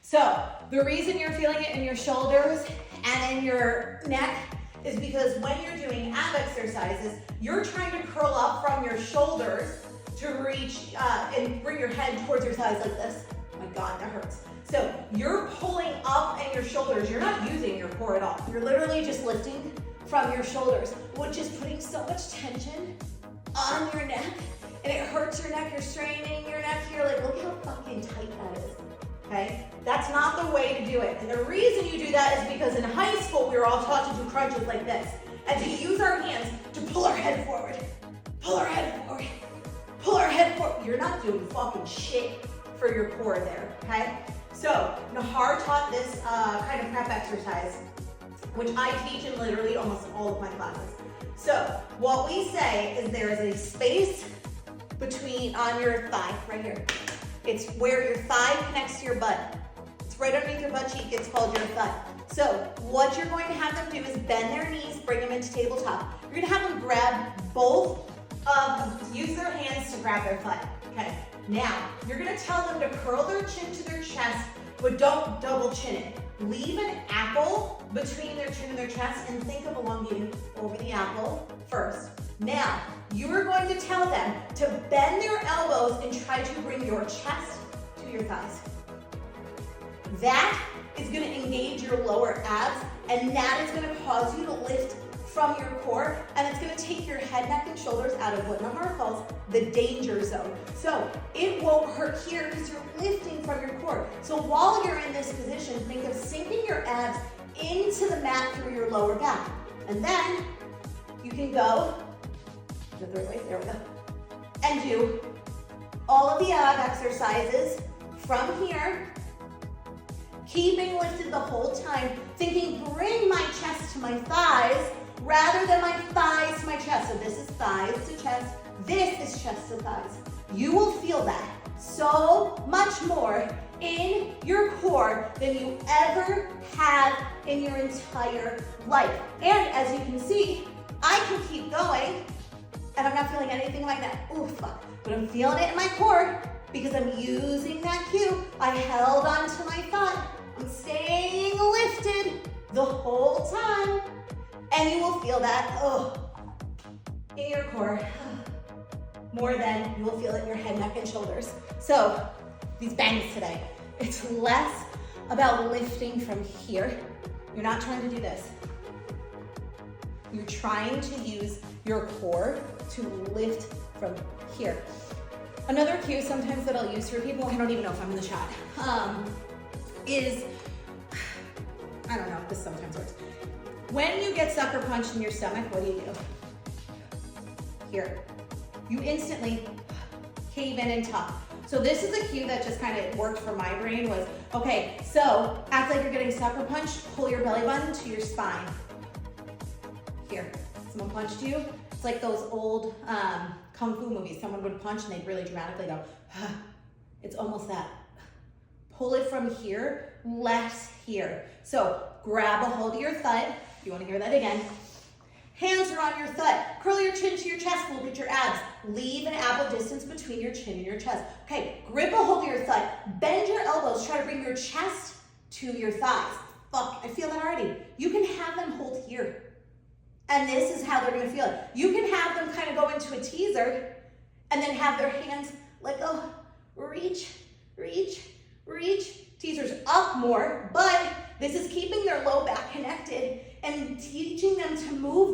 So the reason you're feeling it in your shoulders and in your neck is because when you're doing ab exercises, you're trying to curl up from your shoulders to reach and bring your head towards your thighs like this. Oh my God, that hurts. So you're pulling up in your shoulders. You're not using your core at all. You're literally just lifting from your shoulders, which is putting so much tension on your neck, and it hurts your neck. You're straining your neck here. Like, look how fucking tight that is. Okay? That's not the way to do it. And the reason you do that is because in high school, we were all taught to do crunches like this and to use our hands to pull our head forward. Pull our head forward. Pull our head forward. You're not doing fucking shit for your core there, okay? So, Nahar taught this kind of prep exercise, which I teach in literally almost all of my classes. So, what we say is there is a space between on your thigh, right here. It's where your thigh connects to your butt. It's right underneath your butt cheek. It's called your thigh. So what you're going to have them do is bend their knees, bring them into tabletop. You're going to have them grab both, use their hands to grab their thigh. Okay. Now, you're going to tell them to curl their chin to their chest, but don't double chin it. Leave an apple between their chin and their chest and think of elongating over the apple first. Now, you are going to tell them to bend their elbows and try to bring your chest to your thighs. That is going to engage your lower abs, and that is going to cause you to lift from your core, and it's going to take your head, neck, and shoulders out of what Nahar calls the danger zone. So it won't hurt here because you're lifting from your core. So while you're in this position, think of sinking your abs into the mat through your lower back. And then you can go the third way, there we go, and do all of the ab exercises from here, keeping lifted the whole time, thinking bring my chest to my thighs rather than my thighs to my chest. So this is thighs to chest, this is chest to thighs. You will feel that so much more in your core than you ever have in your entire life. And as you can see, I can keep going and I'm not feeling anything like that. Ooh, fuck. But I'm feeling it in my core because I'm using that cue. I held on to my thigh. I'm staying lifted the whole time. And you will feel that, in your core more than you will feel it in your head, neck, and shoulders. So these bangs today, it's less about lifting from here. You're not trying to do this. You're trying to use your core to lift from here. Another cue sometimes that I'll use for people, I don't even know if I'm in the shot, is, I don't know, this sometimes works. When you get sucker punched in your stomach, what do? Here. You instantly cave in and tuck. So this is a cue that just kind of worked for my brain was, okay, so act like you're getting sucker punched, pull your belly button to your spine. Here, someone punched you. It's like those old Kung Fu movies. Someone would punch and they'd really dramatically go, it's almost that. Pull it from here, less here. So grab a hold of your thigh. If you want to hear that again. Hands are on your thigh. Curl your chin to your chest. Look at your abs. Leave an apple distance between your chin and your chest. Okay, grip a hold of your thigh. Bend your elbows. Try to bring your chest to your thighs. Fuck, I feel that already. You can have them hold here. And this is how they're going to feel it. You can have them kind of go into a teaser and then have their hands like, reach, reach, reach. Teasers up more, but this is keeping their low back connected and teaching them to move